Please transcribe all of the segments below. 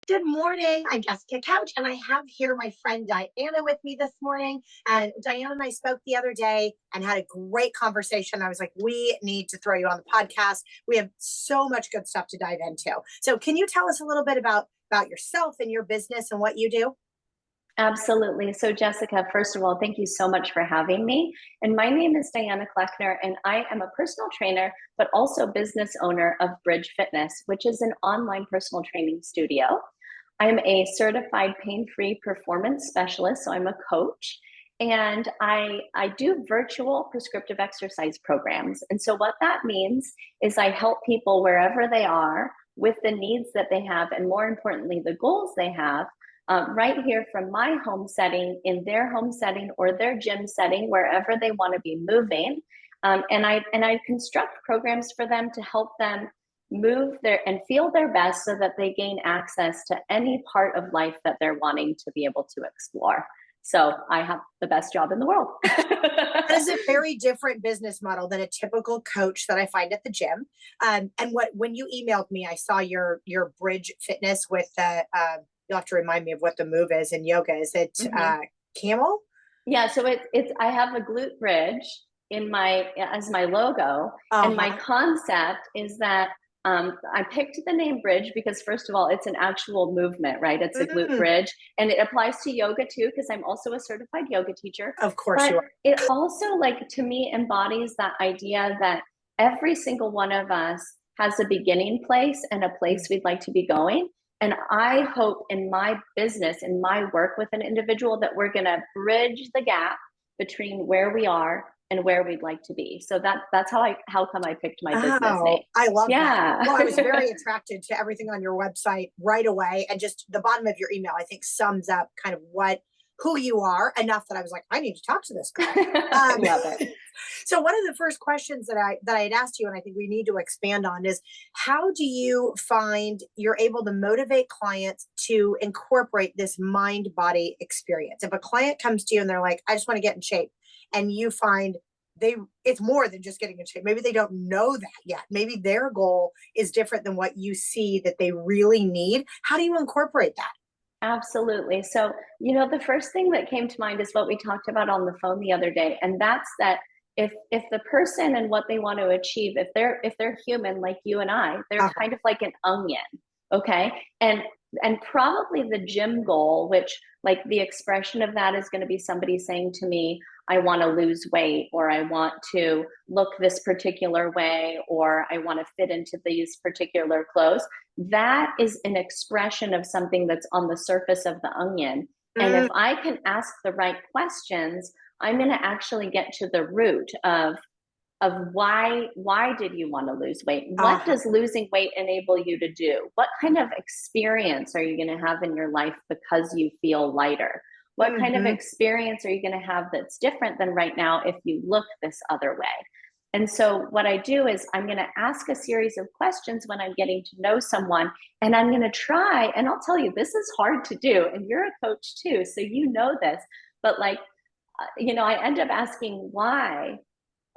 Good morning. I'm Jessica Couch, and I have here my friend Diana with me this morning. And Diana and I spoke the other day and had a great conversation. I was like, we need to throw you on the podcast. We have so much good stuff to dive into. So, can you tell us a little bit about yourself and your business and what you do? Absolutely. So, Jessica, first of all, thank you so much for having me. And my name is Diana Kleckner, and I am a personal trainer, but also business owner of Bridge Fitness, which is an online personal training studio. I'm a certified pain-free performance specialist, so I'm a coach. And I do virtual prescriptive exercise programs. And so what that means is I help people wherever they are with the needs that they have, and more importantly, the goals they have, right here from my home setting, in their home setting or their gym setting, wherever they want to be moving. And I construct programs for them to help them move their and feel their best so that they gain access to any part of life that they're wanting to be able to explore. So I have the best job in the world. That is a very different business model than a typical coach that I find at the gym. And when you emailed me, I saw your Bridge Fitness with the. You'll have to remind me of what the move is in yoga. Is it camel? Yeah. So it's I have a glute bridge in my as my logo, and my concept is that. I picked the name bridge because, first of all, it's an actual movement, right? It's a glute bridge, and it applies to yoga too, because I'm also a certified yoga teacher. Of course but you are. It also, like, to me, embodies that idea that every single one of us has a beginning place and a place we'd like to be going. And I hope in my business, in my work with an individual, that we're going to bridge the gap between where we are and where we'd like to be. So that's how come I picked my business name. I love that. Well, I was very attracted to everything on your website right away. And just the bottom of your email, I think, sums up kind of who you are enough that I was like, I need to talk to this girl. Love it. So one of the first questions that I had asked you, and I think we need to expand on, is how do you find you're able to motivate clients to incorporate this mind-body experience? If a client comes to you and they're like, I just want to get in shape, and you find it's more than just getting in shape. Maybe they don't know that yet. Maybe their goal is different than what you see that they really need. How do you incorporate that? Absolutely. So, the first thing that came to mind is what we talked about on the phone the other day. And that's that if the person and what they want to achieve, if they're human like you and I, they're kind of like an onion. Okay. And probably the gym goal, which, like, the expression of that is going to be somebody saying to me, I want to lose weight, or I want to look this particular way, or I want to fit into these particular clothes. That is an expression of something that's on the surface of the onion. And if I can ask the right questions, I'm going to actually get to the root of why did you want to lose weight? What does losing weight enable you to do? What kind of experience are you going to have in your life because you feel lighter? What kind of experience are you going to have that's different than right now if you look this other way? And so what I do is I'm going to ask a series of questions when I'm getting to know someone, and I'm going to try, and I'll tell you, this is hard to do, and you're a coach too, so you know this, but I end up asking why,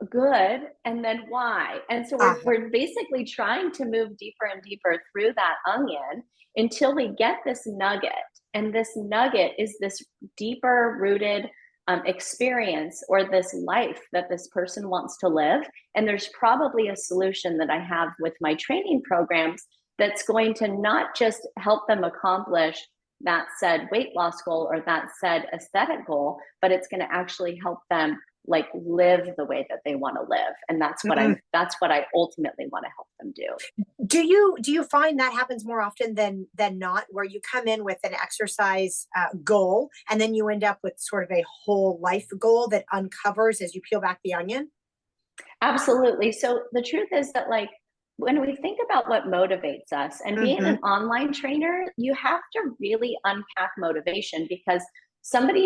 good, and then why. And so we're basically trying to move deeper and deeper through that onion until we get this nugget. And this nugget is this deeper rooted experience, or this life that this person wants to live. And there's probably a solution that I have with my training programs that's going to not just help them accomplish that said weight loss goal or that said aesthetic goal, but it's going to actually help them, like, live the way that they want to live. And that's what I ultimately want to help them do. Do you find that happens more often than not, where you come in with an exercise goal and then you end up with sort of a whole life goal that uncovers as you peel back the onion? Absolutely. So the truth is that, like, when we think about what motivates us, and being an online trainer, you have to really unpack motivation, because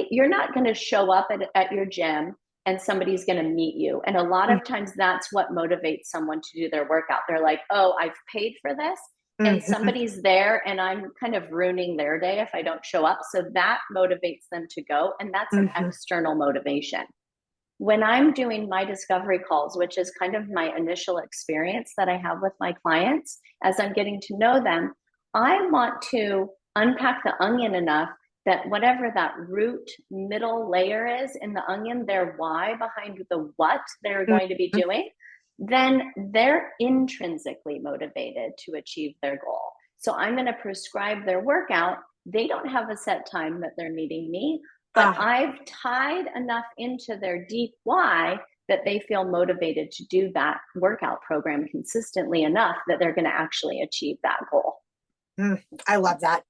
you're not going to show up at your gym and somebody's going to meet you. And a lot of times that's what motivates someone to do their workout. They're like, oh, I've paid for this, and somebody's there, and I'm kind of ruining their day if I don't show up. So that motivates them to go. And that's an external motivation. When I'm doing my discovery calls, which is kind of my initial experience that I have with my clients as I'm getting to know them, I want to unpack the onion enough that whatever that root middle layer is in the onion, their why behind the what they're going to be Mhm. doing, then they're intrinsically motivated to achieve their goal. So I'm going to prescribe their workout. They don't have a set time that they're meeting me, but Ah, I've tied enough into their deep why that they feel motivated to do that workout program consistently enough that they're going to actually achieve that goal. I love that.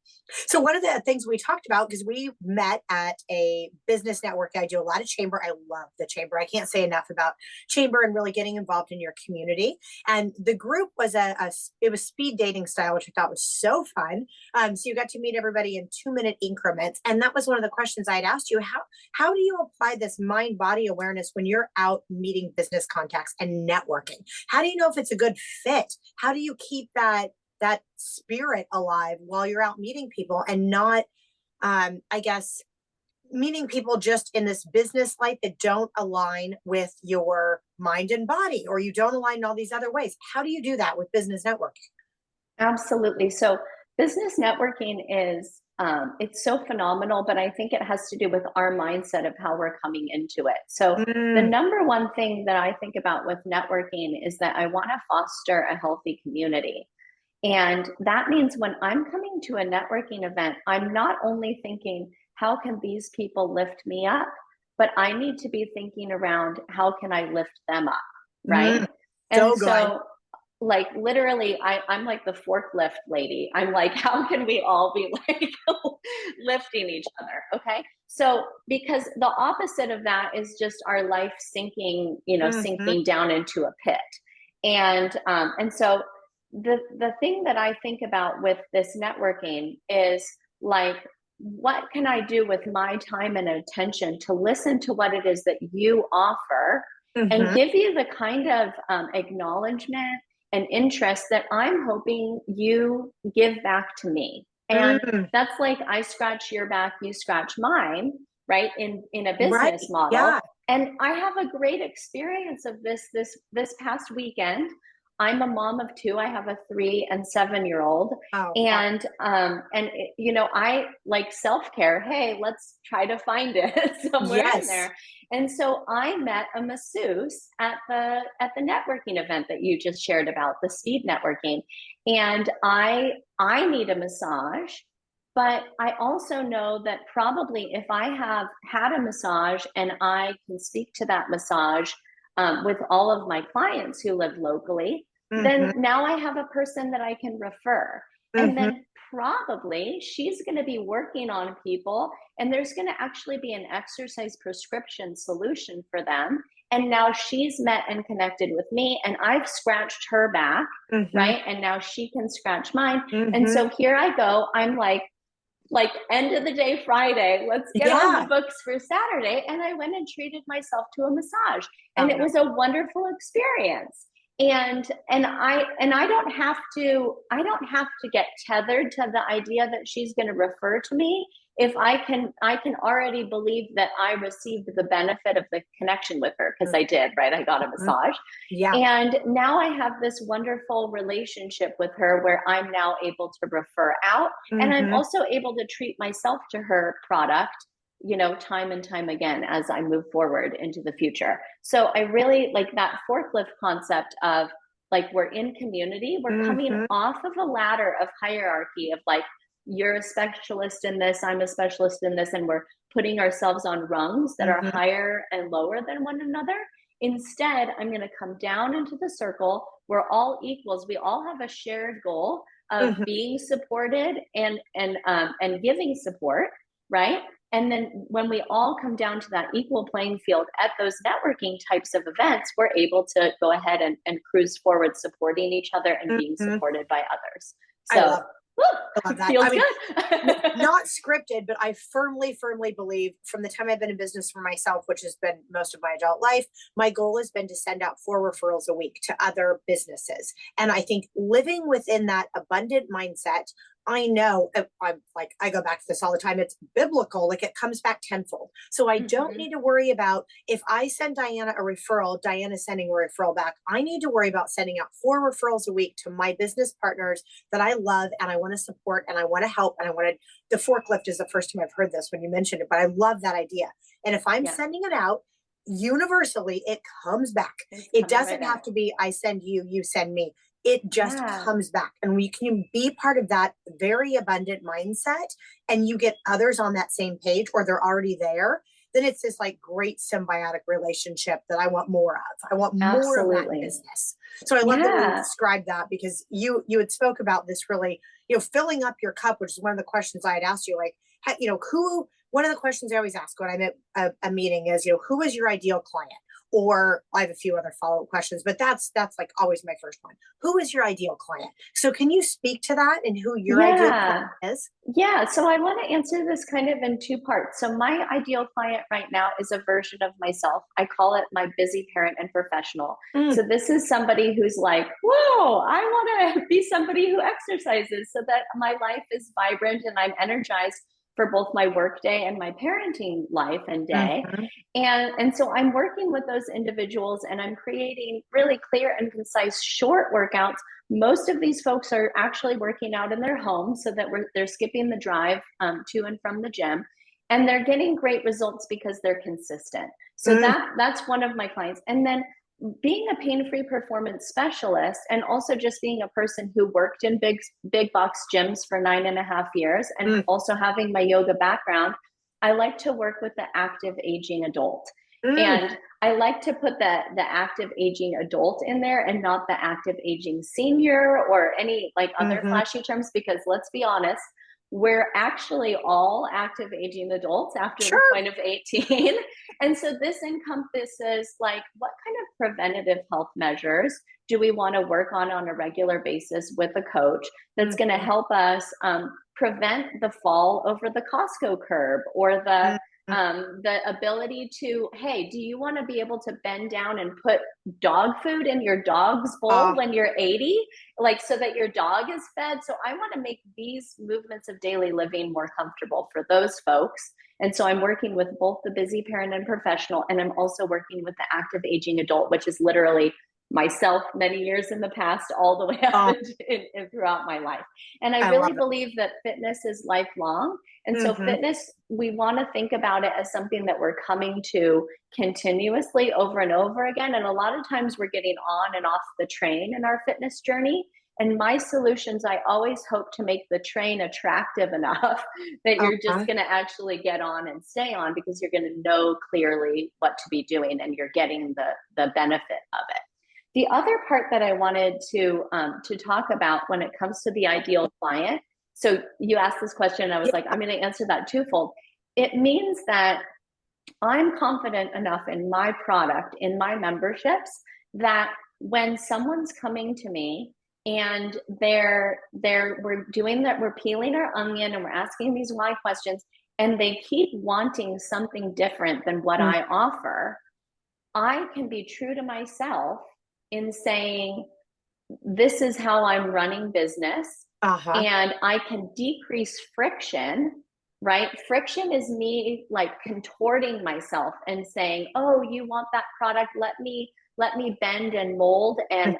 So one of the things we talked about, because we met at a business network, I do a lot of chamber. I love the chamber. I can't say enough about chamber and really getting involved in your community. And the group was it was speed dating style, which I thought was so fun. So you got to meet everybody in 2-minute increments. And that was one of the questions I had asked you. How do you apply this mind body awareness when you're out meeting business contacts and networking? How do you know if it's a good fit? How do you keep that spirit alive while you're out meeting people and not, I guess, meeting people just in this business light that don't align with your mind and body, or you don't align in all these other ways? How do you do that with business networking? Absolutely. So business networking is it's so phenomenal, but I think it has to do with our mindset of how we're coming into it. So the Mm, number one thing that I think about with networking is that I want to foster a healthy community. And that means when I'm coming to a networking event, I'm not only thinking, how can these people lift me up? But I need to be thinking around, how can I lift them up? Right. mm, And so good. so, like, literally, I'm like the forklift lady. I'm like, how can we all be like lifting each other? Okay. So, because the opposite of that is just our life sinking, Mhm. sinking down into a pit. And so the thing that I think about with this networking is like, what can I do with my time and attention to listen to what it is that you offer and Mhm. give you the kind of acknowledgement and interest that I'm hoping you give back to me. And Mm, that's like, I scratch your back, you scratch mine, right? In a right. business model. Yeah. And I have a great experience of this past weekend. I'm a mom of two. I have a 3 and 7-year-old, Oh, wow. and I like self care. Hey, let's try to find it somewhere in Yes. there. And so I met a masseuse at the networking event that you just shared about, the speed networking, and I need a massage. But I also know that probably if I have had a massage and I can speak to that massage with all of my clients who live locally, then Mhm. now I have a person that I can refer. And Mhm. then probably she's going to be working on people, and there's going to actually be an exercise prescription solution for them. And now she's met and connected with me, and I've scratched her back, Mhm. right? And now she can scratch mine. And Mhm. so here I go. I'm like end of the day Friday, let's get on the Yeah. books for Saturday. And I went and treated myself to a massage. And Oh, it no. was a wonderful experience. And I don't have to get tethered to the idea that she's going to refer to me if I can already believe that I received the benefit of the connection with her, because I did, right? I got a Mhm. massage. Yeah. And now I have this wonderful relationship with her where I'm now able to refer out, and I'm Mhm. also able to treat myself to her product, time and time again as I move forward into the future. So I really like that forklift concept of like, we're in community, we're coming Mhm. off of a ladder of hierarchy of like, you're a specialist in this, I'm a specialist in this, and we're putting ourselves on rungs that are Mhm. higher and lower than one another. Instead, I'm going to come down into the circle. We're all equals. We all have a shared goal of Mhm. being supported and giving support, right? And then when we all come down to that equal playing field at those networking types of events, we're able to go ahead and cruise forward, supporting each other and being Mhm. supported by others. I So, I love that. I feels mean, good. not scripted, but I firmly, firmly believe from the time I've been in business for myself, which has been most of my adult life, my goal has been to send out 4 referrals a week to other businesses. And I think living within that abundant mindset, I know, I'm like, I go back to this all the time. It's biblical, like it comes back tenfold. So I don't need to worry about if I send Diana a referral, Diana's sending a referral back. I need to worry about sending out 4 referrals a week to my business partners that I love and I want to support and I want to help. And I wanted the forklift is the first time I've heard this when you mentioned it, but I love that idea. And if I'm sending it out, universally, it comes back. It doesn't have to be, I send you, you send me. It just comes back. And we can be part of that very abundant mindset and you get others on that same page or they're already there, then it's this like great symbiotic relationship that I want more of. I want more of that business. So I love that you described that because you had spoke about this really, filling up your cup, which is one of the questions I had asked you, like, one of the questions I always ask when I'm at a meeting is, who is your ideal client? Or I have a few other follow-up questions, but that's like always my first one. Who is your ideal client? So can you speak to that and who your ideal client is? Yeah. So I want to answer this kind of in 2 parts. So my ideal client right now is a version of myself. I call it my busy parent and professional. So this is somebody who's like, whoa, I want to be somebody who exercises so that my life is vibrant and I'm energized for both my work day and my parenting life and day. And so I'm working with those individuals and I'm creating really clear and concise short workouts. Most of these folks are actually working out in their home so that they're skipping the drive to and from the gym. And they're getting great results because they're consistent. So that's one of my clients. And then being a pain-free performance specialist and also just being a person who worked in big box gyms for 9.5 years and also having my yoga background, I like to work with the active aging adult. And I like to put the active aging adult in there and not the active aging senior or any like other flashy terms, because let's be honest, we're actually all active aging adults after the point of 18. And so this encompasses like what kind of preventative health measures do we want to work on a regular basis with a coach that's going to help us prevent the fall over the Costco curb or the ability to, hey, do you want to be able to bend down and put dog food in your dog's bowl when you're 80, like so that your dog is fed? So I want to make these movements of daily living more comfortable for those folks. And so I'm working with both the busy parent and professional, and I'm also working with the active aging adult, which is literally myself many years in the past, all the way up and throughout my life. And I really believe that fitness is lifelong. And so fitness, we want to think about it as something that we're coming to continuously over and over again. And a lot of times we're getting on and off the train in our fitness journey. And my solutions, I always hope to make the train attractive enough that you're just going to actually get on and stay on because you're going to know clearly what to be doing and you're getting the benefit of it. The other part that I wanted to talk about when it comes to the ideal client, so you asked this question and I was like, I'm going to answer that twofold. It means that I'm confident enough in my product, in my memberships, that when someone's coming to me and we're doing that, we're peeling our onion and we're asking these why questions, and they keep wanting something different than what I offer, I can be true to myself in saying, this is how I'm running business, and I can decrease friction, right? Friction is me like contorting myself and saying, oh, you want that product? Let me bend and mold and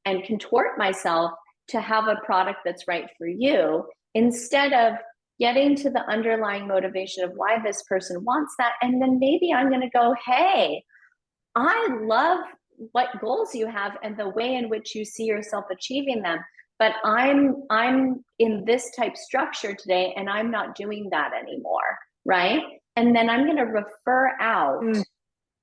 and contort myself to have a product that's right for you, instead of getting to the underlying motivation of why this person wants that. And then maybe I'm going to go, hey, I love what goals you have and the way in which you see yourself achieving them, but I'm in this type structure today and I'm not doing that anymore, right? And then I'm going to refer out,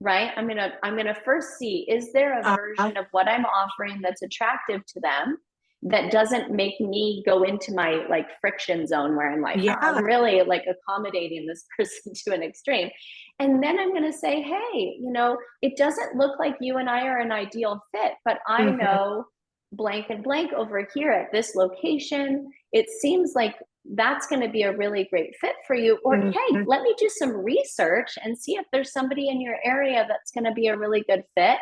right? I'm going to first see, is there a version of what I'm offering that's attractive to them that doesn't make me go into my like friction zone where I'm like, I'm really like accommodating this person to an extreme. And then I'm going to say, hey, it doesn't look like you and I are an ideal fit, but I know blank and blank over here at this location. It seems like that's going to be a really great fit for you. Or, hey, let me do some research and see if there's somebody in your area that's going to be a really good fit.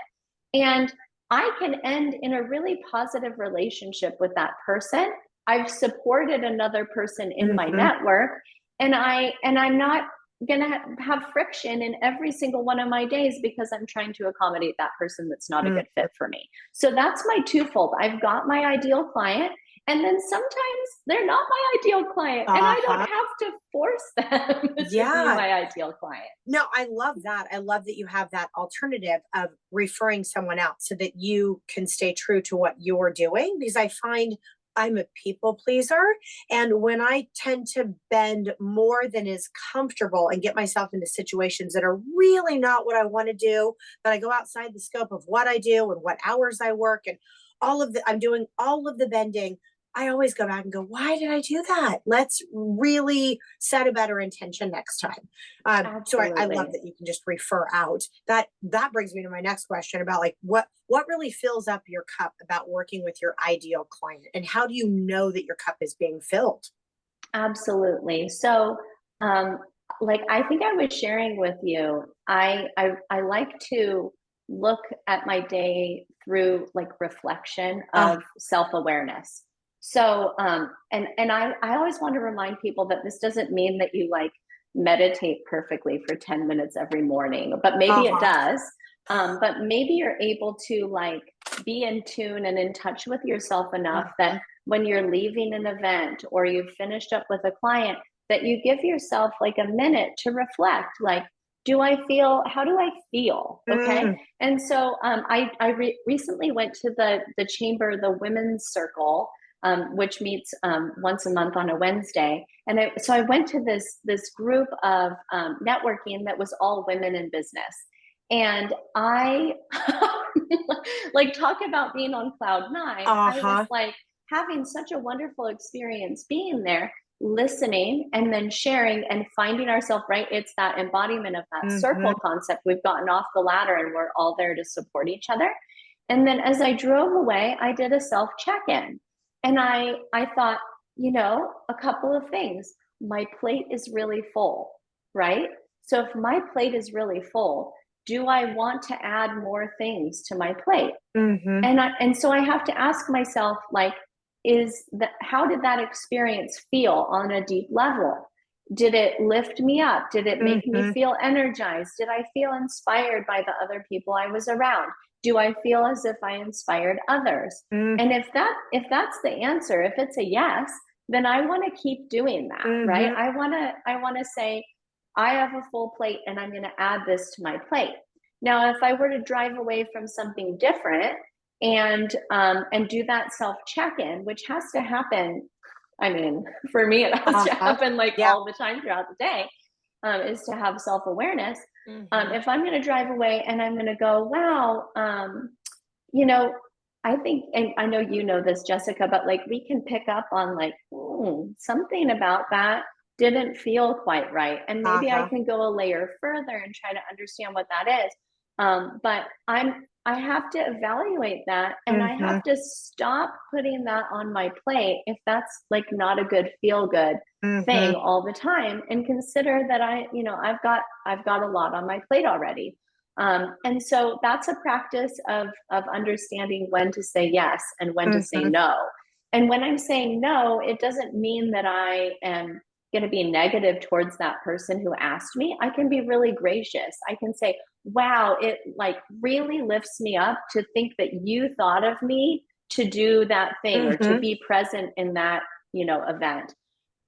And I can end in a really positive relationship with that person I've supported another person in my Mm-hmm. network, and I'm not going to have friction in every single one of my days because I'm trying to accommodate that person that's not a good Mm-hmm. fit for me. So that's my twofold. I've got my ideal client, and then sometimes they're not my ideal client, and I don't Uh-huh. have to force them to be Yeah. my ideal client. No, I love that. I love that you have that alternative of referring someone out so that you can stay true to what you're doing. Because I find I'm a people pleaser. And when I tend to bend more than is comfortable and get myself into situations that are really not what I want to do, that I go outside the scope of what I do and what hours I work and I'm doing all of the bending. I always go back and go, why did I do that? Let's really set a better intention next time. So I love Absolutely. that you can just refer out. That brings me to my next question about like what really fills up your cup about working with your ideal client, and how do you know that your cup is being filled? Absolutely. So, um, like I think I was sharing with you, I like to look at my day through like reflection Uh, of self-awareness. So, I always want to remind people that this doesn't mean that you like meditate perfectly for 10 minutes every morning, but maybe it uh-huh. does. But maybe you're able to like be in tune and in touch with yourself enough that Mhm. when you're leaving an event or you've finished up with a client, that you give yourself like a minute to reflect, like, how do I feel? Okay. Mm, And so recently went to the chamber, the women's circle, which meets once a month on a Wednesday. And so I went to this group of networking that was all women in business. And I like talk about being on cloud nine. I was uh-huh. like having such a wonderful experience being there, listening and then sharing and finding ourselves right. It's that embodiment of that Hmm. circle concept. We've gotten off the ladder and we're all there to support each other. And then as I drove away, I did a self check-in, and I thought, a couple of things. My plate is really full, right? So if my plate is really full, do I want to add more things to my plate? Hmm. And so I have to ask myself, like, how did that experience feel on a deep level? Did it lift me up? Did it make me Hmm. feel energized? Did I feel inspired by the other people I was around? Do I feel as if I inspired others? Hmm. And if that's the answer, if it's a yes, then I want to keep doing that, right? Hmm. I want to say I have a full plate and I'm going to add this to my plate. Now, if I were to drive away from something different and do that self check-in, which has to happen. I mean, for me, it has to Uh-huh. happen like Yeah. all the time throughout the day. Is to have self-awareness. Hmm. If I'm going to drive away and I'm going to go, wow, you know, I think, and I know you know this, Jessica, but like we can pick up on like something about that didn't feel quite right, and maybe I Uh-huh. can go a layer further and try to understand what that is. But I have to evaluate that, and I Hmm. have to stop putting that on my plate if that's like not a good feel good Hmm. thing all the time, and consider that I've got a lot on my plate already. And so that's a practice of understanding when to say yes and when to say Hmm. no. And when I'm saying no, it doesn't mean that I am going to be negative towards that person who asked me. I can be really gracious. I can say, wow, it like really lifts me up to think that you thought of me to do that thing or to Hmm. be present in that, event.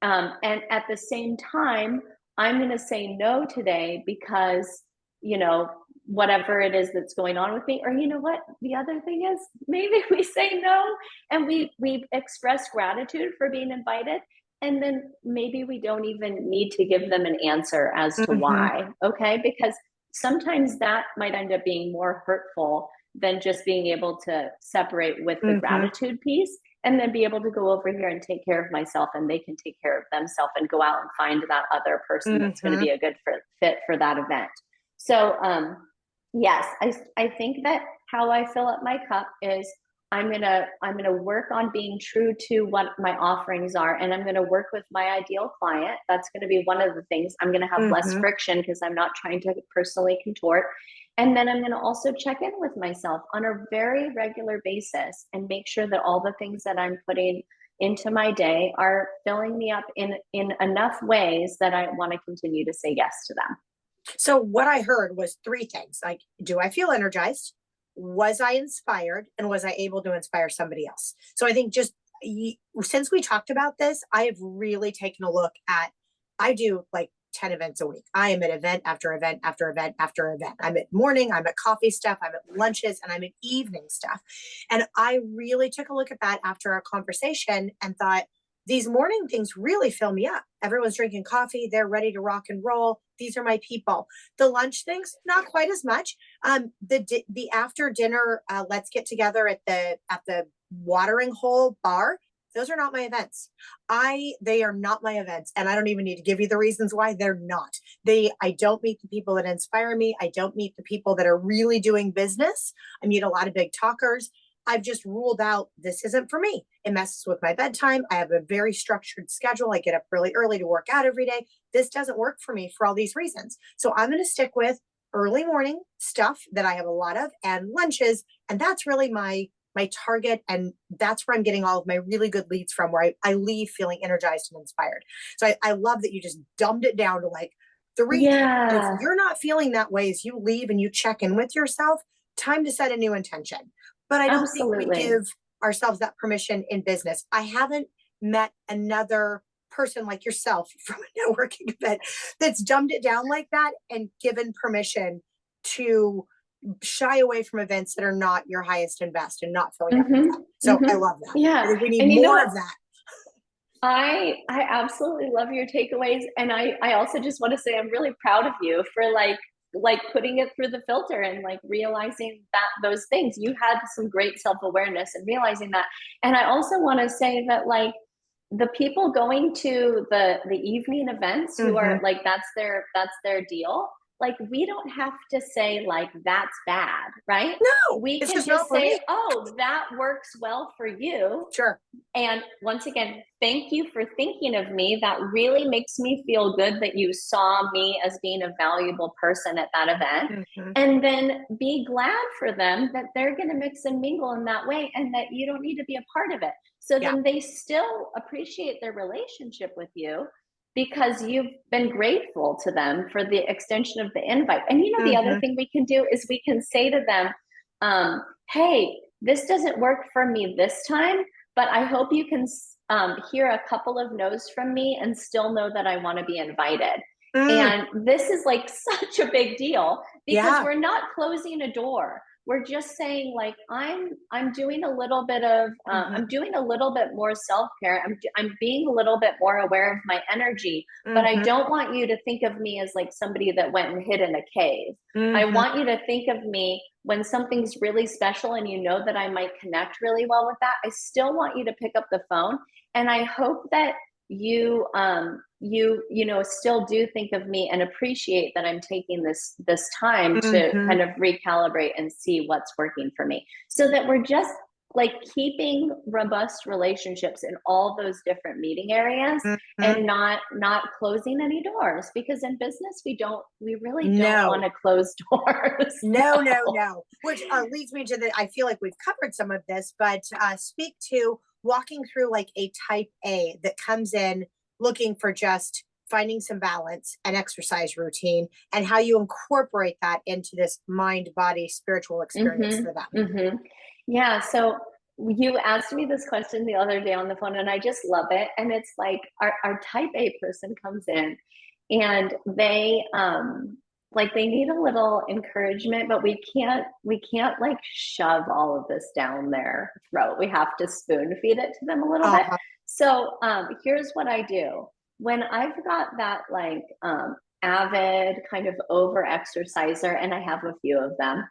And at the same time, I'm going to say no today because, you know, whatever it is that's going on with me. Or you know what? The other thing is maybe we say no and we express gratitude for being invited. And then maybe we don't even need to give them an answer as to Hmm. why. Okay. Because sometimes that might end up being more hurtful than just being able to separate with the Hmm. gratitude piece and then be able to go over here and take care of myself, and they can take care of themselves and go out and find that other person that's going to Hmm. be a good fit for that event. So yes, I think that how I fill up my cup is I'm gonna work on being true to what my offerings are, and I'm gonna work with my ideal client. That's gonna be one of the things. I'm gonna have less Hmm. friction because I'm not trying to personally contort. And then I'm going to also check in with myself on a very regular basis and make sure that all the things that I'm putting into my day are filling me up in enough ways that I want to continue to say yes to them. So what I heard was three things. Like, do I feel energized? Was I inspired? And was I able to inspire somebody else? So I think just since we talked about this, I have really taken a look at, I do like 10 events a week. I am at event after event after event after event. I'm at morning, I'm at coffee stuff, I'm at lunches, and I'm at evening stuff. And I really took a look at that after our conversation and thought, these morning things really fill me up. Everyone's drinking coffee. They're ready to rock and roll. These are my people. The lunch things, not quite as much. The after dinner, let's get together at the watering hole bar. Those are not my events. They are not my events. And I don't even need to give you the reasons why they're not. I don't meet the people that inspire me. I don't meet the people that are really doing business. I meet a lot of big talkers. I've just ruled out, this isn't for me. It messes with my bedtime. I have a very structured schedule. I get up really early to work out every day. This doesn't work for me for all these reasons. So I'm going to stick with early morning stuff that I have a lot of and lunches. And that's really my target. And that's where I'm getting all of my really good leads from, where I leave feeling energized and inspired. So I love that you just dumbed it down to like three. Yeah. If you're not feeling that way as you leave and you check in with yourself, time to set a new intention. But I don't think we give ourselves that permission in business. I haven't met another person like yourself from a networking event that's dumbed it down like that and given permission to shy away from events that are not your highest and best and not filling up with that. So I love that. Yeah. I think we need more of that. I absolutely love your takeaways. And I also just want to say I'm really proud of you for like putting it through the filter and like realizing that those things, you had some great self-awareness and realizing that. And I also want to say that like the people going to the evening events who are like, that's their deal. Like, we don't have to say like, that's bad, right? No, we it's can just say, oh, that works well for you. Sure. And once again, thank you for thinking of me. That really makes me feel good that you saw me as being a valuable person at that event. And then be glad for them that they're going to mix and mingle in that way and that you don't need to be a part of it. So then they still appreciate their relationship with you because you've been grateful to them for the extension of the invite. And you know, the other thing we can do is we can say to them, hey, this doesn't work for me this time, but I hope you can hear a couple of no's from me and still know that I want to be invited. And this is like such a big deal because we're not closing a door. We're just saying like, I'm doing a little bit of, I'm doing a little bit more self-care. I'm being a little bit more aware of my energy, but I don't want you to think of me as like somebody that went and hid in a cave. I want you to think of me when something's really special and you know that I might connect really well with that. I still want you to pick up the phone. And I hope that you know, still do think of me and appreciate that I'm taking this time to kind of recalibrate and see what's working for me, so that we're just like keeping robust relationships in all those different meeting areas and not closing any doors, because in business we really don't want to close doors. No. Which leads me to I feel like we've covered some of this, but speak to walking through like a type A that comes in looking for just finding some balance and exercise routine, and how you incorporate that into this mind, body, spiritual experience for them. Yeah. So you asked me this question the other day on the phone and I just love it. And it's like our type A person comes in and they need a little encouragement, but we can't like shove all of this down their throat. We have to spoon feed it to them a little bit. So here's what I do. When I've got that like avid kind of over exerciser, and I have a few of them,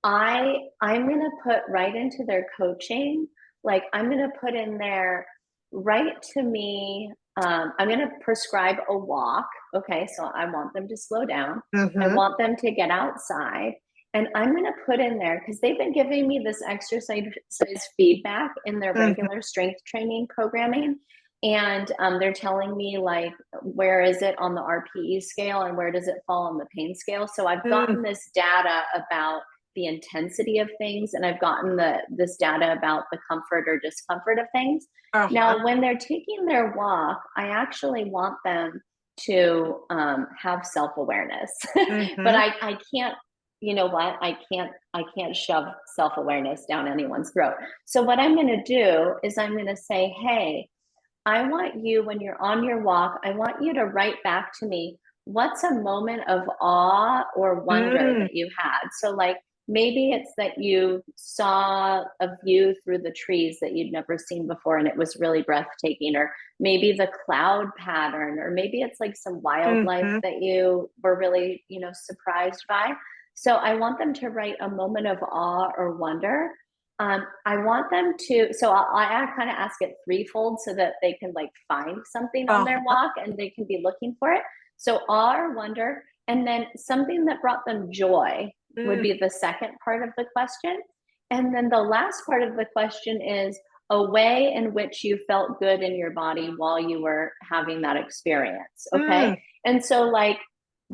I'm going to put right into their coaching. Like, I'm going to put in there, write to me. I'm going to prescribe a walk. Okay. So I want them to slow down. I want them to get outside. And I'm going to put in there, because they've been giving me this exercise feedback in their regular strength training programming. And they're telling me like, where is it on the RPE scale and where does it fall on the pain scale? So I've gotten this data about the intensity of things, and I've gotten this data about the comfort or discomfort of things. Uh-huh. Now, when they're taking their walk, I actually want them to have self-awareness, but Mm-hmm. I can't. You know what? I can't shove self-awareness down anyone's throat. So what I'm going to do is I'm going to say, hey, I want you, when you're on your walk, I want you to write back to me, what's a moment of awe or wonder Mm. that you had? So, like, maybe it's that you saw a view through the trees that you'd never seen before and it was really breathtaking, or maybe the cloud pattern, or maybe it's like some wildlife Mm-hmm. that you were really, surprised by. So, I want them to write a moment of awe or wonder. I want them to, so I kind of ask it threefold so that they can like find something on their Uh-huh. walk and they can be looking for it. So awe or wonder, and then something that brought them joy would Mm. be the second part of the question. And then the last part of the question is a way in which you felt good in your body while you were having that experience. Okay. Mm. And so, like,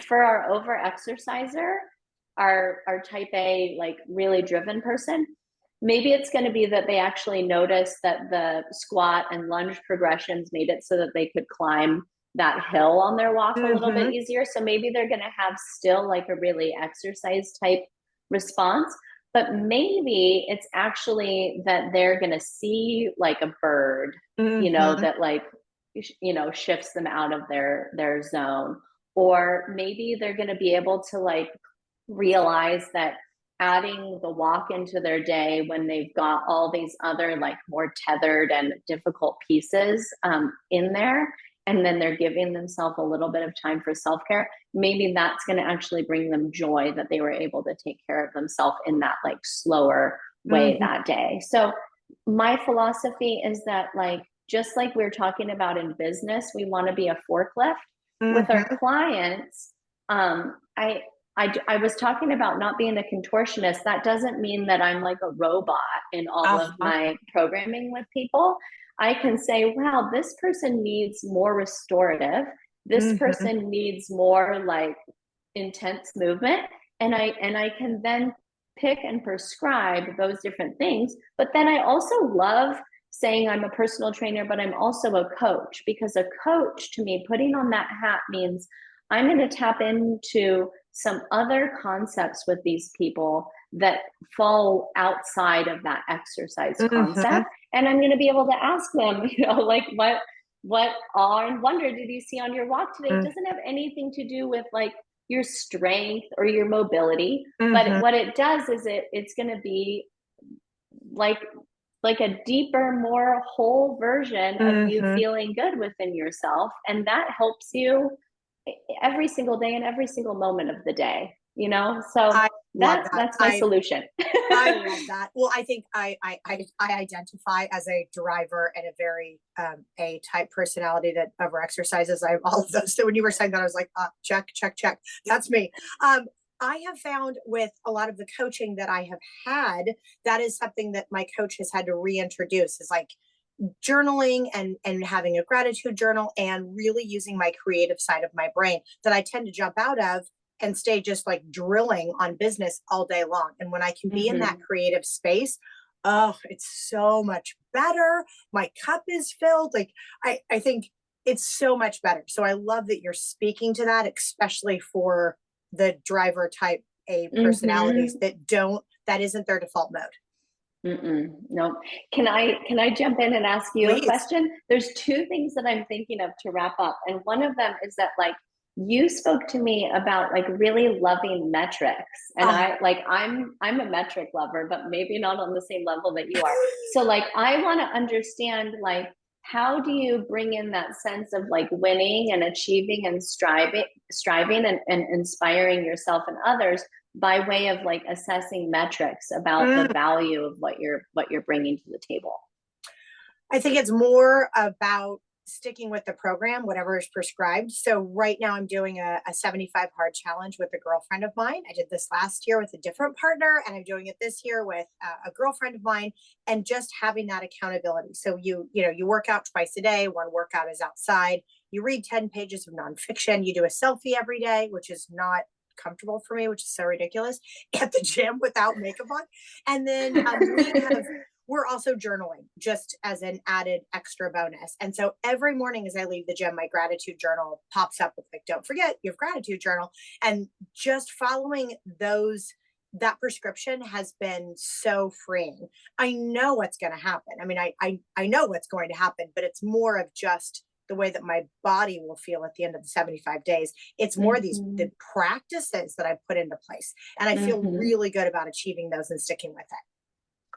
for our over exerciser, our type A, like really driven person, maybe it's going to be that they actually noticed that the squat and lunge progressions made it so that they could climb that hill on their walk a little bit Mm-hmm. easier. So maybe they're going to have still like a really exercise type response, but maybe it's actually that they're going to see like a bird, Mm-hmm. that like, shifts them out of their zone. Or maybe they're going to be able to like realize that adding the walk into their day when they've got all these other like more tethered and difficult pieces in there, and then they're giving themselves a little bit of time for self-care, maybe that's going to actually bring them joy that they were able to take care of themselves in that like slower way Mm-hmm. that day. So my philosophy is that, like, just like we're talking about in business, we want to be a forklift with our Mm-hmm. clients. um, I I was talking about not being a contortionist. That doesn't mean that I'm like a robot in all of Uh-huh. my programming with people. I can say, wow, this person needs more restorative. This Mm-hmm. person needs more like intense movement. And I can then pick and prescribe those different things. But then I also love saying I'm a personal trainer, but I'm also a coach, because a coach, to me, putting on that hat means I'm going to tap into some other concepts with these people that fall outside of that exercise Mm-hmm. concept. And I'm going to be able to ask them, like, what awe and wonder did you see on your walk today? It doesn't have anything to do with like your strength or your mobility, but Mm-hmm. what it does is it's going to be like a deeper, more whole version of you Mm-hmm. feeling good within yourself, and that helps you every single day and every single moment of the day. So I love that. that's my solution. I love that. Well, I think I identify as a driver and a very A type personality that over exercises. I have all of those. So when you were saying that, I was like, check, check, check. That's me. I have found with a lot of the coaching that I have had, that is something that my coach has had to reintroduce, is like journaling and having a gratitude journal and really using my creative side of my brain that I tend to jump out of and stay just like drilling on business all day long. And when I can be in that Mm-hmm. creative space, oh, it's so much better. My cup is filled. Like I think it's so much better. So I love that you're speaking to that, especially for the driver type A personalities Mm-hmm. that isn't their default mode. No. Can I jump in and ask you a Please. question? There's two things that I'm thinking of to wrap up, and one of them is that, like, you spoke to me about like really loving metrics, and Uh, I'm a metric lover, but maybe not on the same level that you are. So, like, I want to understand, like, how do you bring in that sense of like winning and achieving and striving and inspiring yourself and others by way of like assessing metrics about the mm, value of what you're bringing to the table? I think it's more about sticking with the program, whatever is prescribed. So right now I'm doing a 75 hard challenge with a girlfriend of mine. I did this last year with a different partner, and I'm doing it this year with a girlfriend of mine, and just having that accountability. So you work out twice a day. One workout is outside. You read 10 pages of nonfiction. You do a selfie every day, which is not comfortable for me, which is so ridiculous, at the gym without makeup on. And then we're also journaling just as an added extra bonus. And so every morning as I leave the gym, my gratitude journal pops up with like, don't forget your gratitude journal. And just following that prescription has been so freeing. I know what's going to happen. I mean, I know what's going to happen, but it's more of just the way that my body will feel at the end of the 75 days. It's more the practices that I've put into place. And I feel really good about achieving those and sticking with it.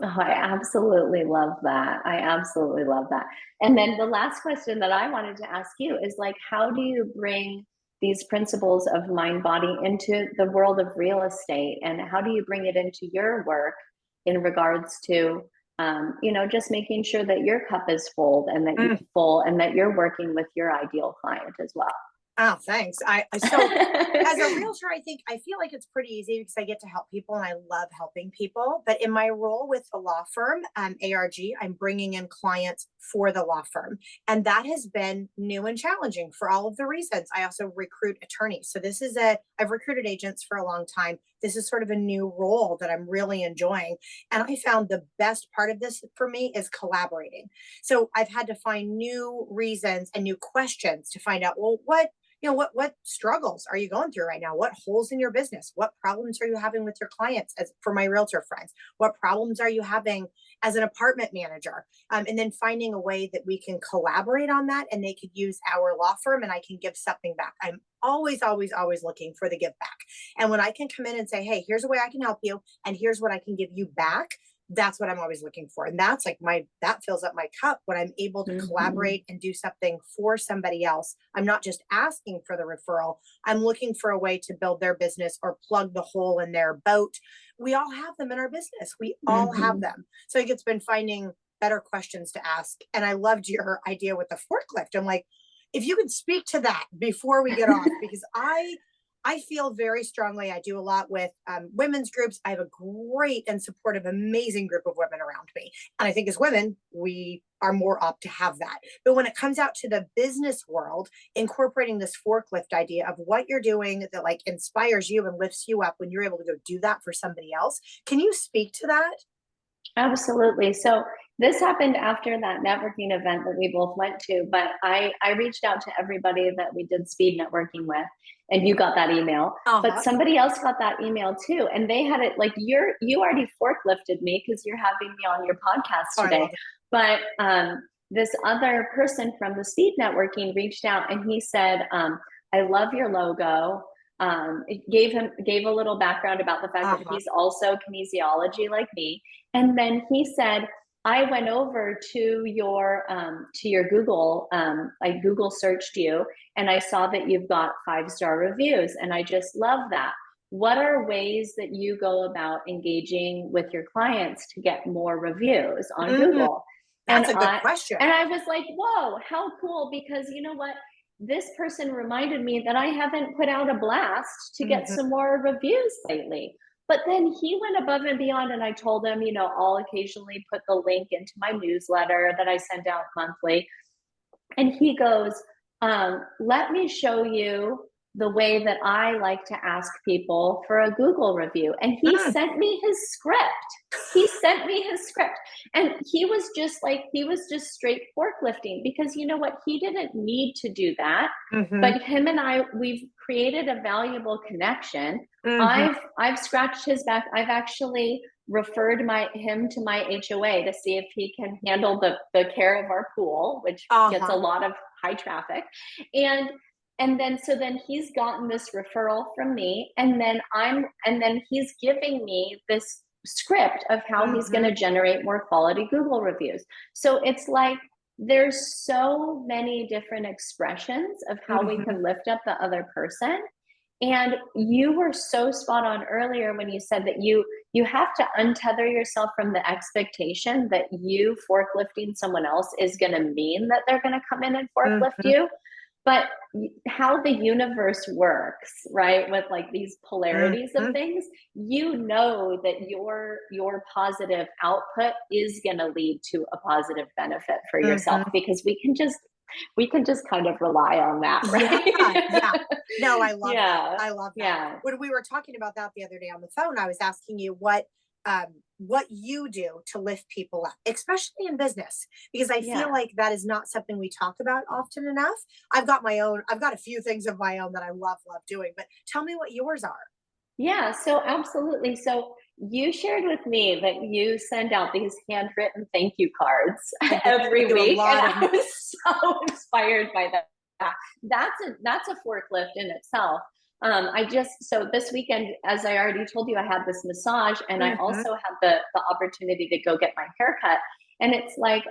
Oh, I absolutely love that. I absolutely love that. And then the last question that I wanted to ask you is like, how do you bring these principles of mind body into the world of real estate? And how do you bring it into your work in regards to, just making sure that your cup is full and that you're full and that you're working with your ideal client as well? Oh, thanks. So as a realtor, I feel like it's pretty easy because I get to help people and I love helping people. But in my role with the law firm, ARG, I'm bringing in clients for the law firm. And that has been new and challenging for all of the reasons. I also recruit attorneys. So I've recruited agents for a long time. This is sort of a new role that I'm really enjoying. And I found the best part of this for me is collaborating. So I've had to find new reasons and new questions to find out, well, what struggles are you going through right now? What holes in your business? What problems are you having with your clients? As for my realtor friends, what problems are you having as an apartment manager? And then finding a way that we can collaborate on that and they could use our law firm and I can give something back. I'm always, always, always looking for the give back. And when I can come in and say, hey, here's a way I can help you and here's what I can give you back, that's what I'm always looking for. And that's like that fills up my cup when I'm able to collaborate and do something for somebody else. I'm not just asking for the referral. I'm looking for a way to build their business or plug the hole in their boat. We all have them in our business. We all have them. So I think it's been finding better questions to ask. And I loved your idea with the forklift. I'm like, if you could speak to that before we get off, because I feel very strongly. I do a lot with women's groups. I have a great and supportive, amazing group of women around me. And I think as women, we are more apt to have that. But when it comes out to the business world, incorporating this forklift idea of what you're doing that like inspires you and lifts you up when you're able to go do that for somebody else. Can you speak to that? Absolutely. So this happened after that networking event that we both went to, but I reached out to everybody that we did speed networking with, and you got that email, but somebody else got that email too. And they had it like you already forklifted me because you're having me on your podcast today. But this other person from the speed networking reached out and he said, I love your logo. It gave a little background about the fact that he's also kinesiology like me. And then he said, I went over to your Google, I Google searched you and I saw that you've got 5-star reviews and I just love that. What are ways that you go about engaging with your clients to get more reviews on Google? That's a good question. And I was like, whoa, how cool, because you know what? This person reminded me that I haven't put out a blast to get some more reviews lately. But then he went above and beyond and I told him, I'll occasionally put the link into my newsletter that I send out monthly. And he goes, let me show you the way that I like to ask people for a Google review. And he sent me his script. And he was just straight forklifting because you know what? He didn't need to do that. But him and I, we've created a valuable connection. I've scratched his back. I've actually referred him to my HOA to see if he can handle the care of our pool, which gets a lot of high traffic. And then he's gotten this referral from me, and then he's giving me this script of how he's going to generate more quality Google reviews. So it's like there's so many different expressions of how we can lift up the other person. And you were so spot on earlier when you said that you have to untether yourself from the expectation that you forklifting someone else is going to mean that they're going to come in and forklift you. But how the universe works, right? With like these polarities of things, that your positive output is going to lead to a positive benefit for yourself because we can just we can just kind of rely on that, Yeah, right? yeah. No, I love that. Yeah, I love that. yeah, When we were talking about that the other day on the phone, I was asking you what you do to lift people up, especially in business, because I feel yeah. like that is not something we talk about often enough. I've got a few things of my own that I love doing, but tell me what yours are. Yeah, so absolutely. So you shared with me that you send out these handwritten thank you cards I every do a week, and lot of I was so inspired by that. That's a forklift in itself. I just so this weekend, as I already told you, I had this massage, and I Mhm, also had the opportunity to go get my hair cut. And it's like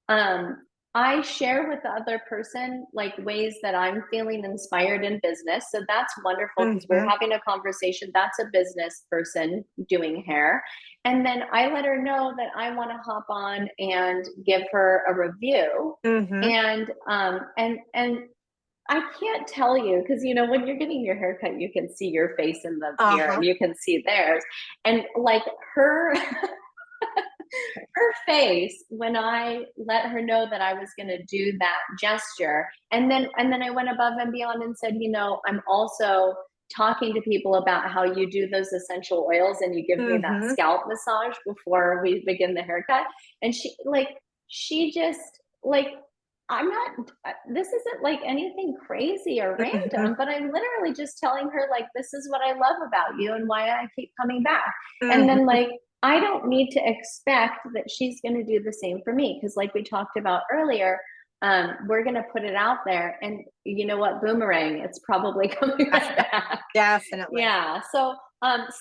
um I share with the other person like ways that I'm feeling inspired in business. So that's wonderful because we're mhm, having a conversation. That's a business person doing hair. And then I let her know that I want to hop on and give her a review. mhm. And I can't tell you because when you're getting your haircut, you can see your face in the mirror Uh-huh. and you can see theirs. And like her her face when I let her know that I was going to do that gesture. And then I went above and beyond and said, I'm also talking to people about how you do those essential oils and you give me that Mhm. scalp massage before we begin the haircut. And she just like I'm not this isn't like anything crazy or Mhm. random, but I'm literally just telling her like this is what I love about you and why I keep coming back. And Mhm. then like I don't need to expect that she's going to do the same for me because, like we talked about earlier, we're going to put it out there, and you know what, boomerang, it's probably coming right Definitely. back. Definitely. Yeah. So,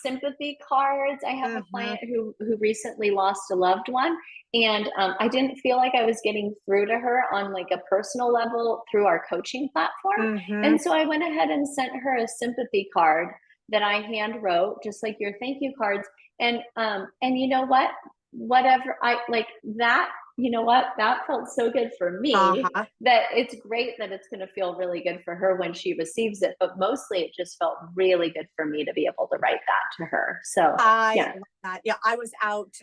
sympathy cards. I have a Mhm. client who recently lost a loved one, and I didn't feel like I was getting through to her on like a personal level through our coaching platform, Mhm. and so I went ahead and sent her a sympathy card that I hand wrote, just like your thank you cards. And you know what? Whatever I like that, you know what? That felt so good for me Uh-huh. that it's great that it's going to feel really good for her when she receives it. But mostly it just felt really good for me to be able to write that to her. So, I yeah. love that. Yeah, I was out.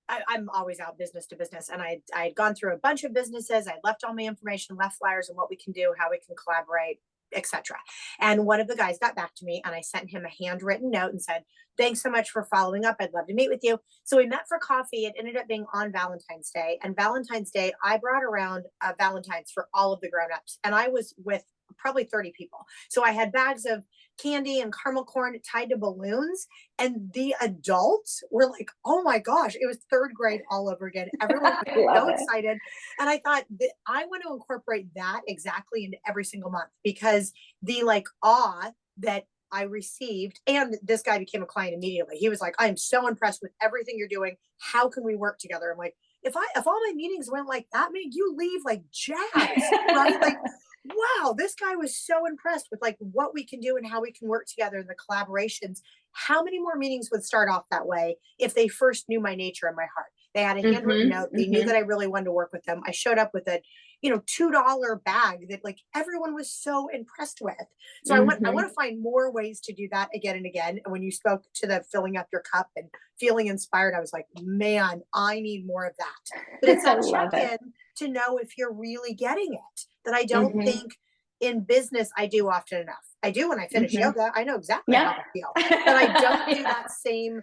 I'm always out business to business, and I had gone through a bunch of businesses. I left all my information, left flyers, and what we can do, how we can collaborate, etc. And one of the guys got back to me, and I sent him a handwritten note and said, "Thanks so much for following up. I'd love to meet with you." So we met for coffee. It ended up being on Valentine's Day, and Valentine's Day, I brought around Valentines for all of the grown-ups, and I was with probably 30 people. So I had bags of candy and caramel corn tied to balloons, and the adults were like, "Oh my gosh!" It was third grade all over again. Everyone was I love so it. excited, and I thought that I want to incorporate that exactly into every single month because the like awe that I received, and this guy became a client immediately. He was like, "I am so impressed with everything you're doing. How can we work together?" I'm like, if all my meetings went like that, made you leave like jazz, right? Like, wow, this guy was so impressed with like what we can do and how we can work together in the collaborations. How many more meetings would start off that way if they first knew my nature and my heart? They had a handwritten Mm-hmm. note. They knew that Mm-hmm. I really wanted to work with them. I showed up with a, $2 bag that like everyone was so impressed with. So I want Mm-hmm. to find more ways to do that again and again. And when you spoke to the filling up your cup and feeling inspired, I was like, man, I need more of that. But it's I that check love it. in to know if you're really getting it that I don't Mm-hmm. think in business I do often enough. I do when I finish Mm-hmm. yoga. I know exactly Yep. how I feel, but I don't do Yeah. that same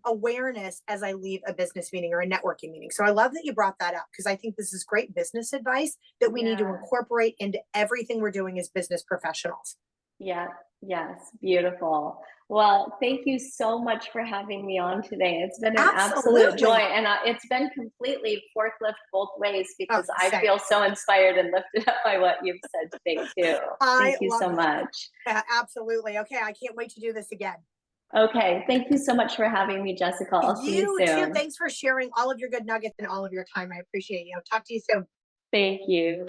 awareness as I leave a business meeting or a networking meeting. So I love that you brought that up because I think this is great business advice that we need to Yeah. incorporate into everything we're doing as business professionals. Yeah, yes, beautiful. Well, thank you so much for having me on today. It's been an absolute joy, Absolutely. and it's been completely forklift both ways Oh, because I same. feel so inspired and lifted up by what you've said today, too. I Thank you love so it. much. Absolutely. Okay. I can't wait to do this again. Okay, thank you so much for having me, Jessica. I'll see you You too. soon. Thanks for sharing all of your good nuggets and all of your time. I appreciate you. Talk to you soon. Thank you.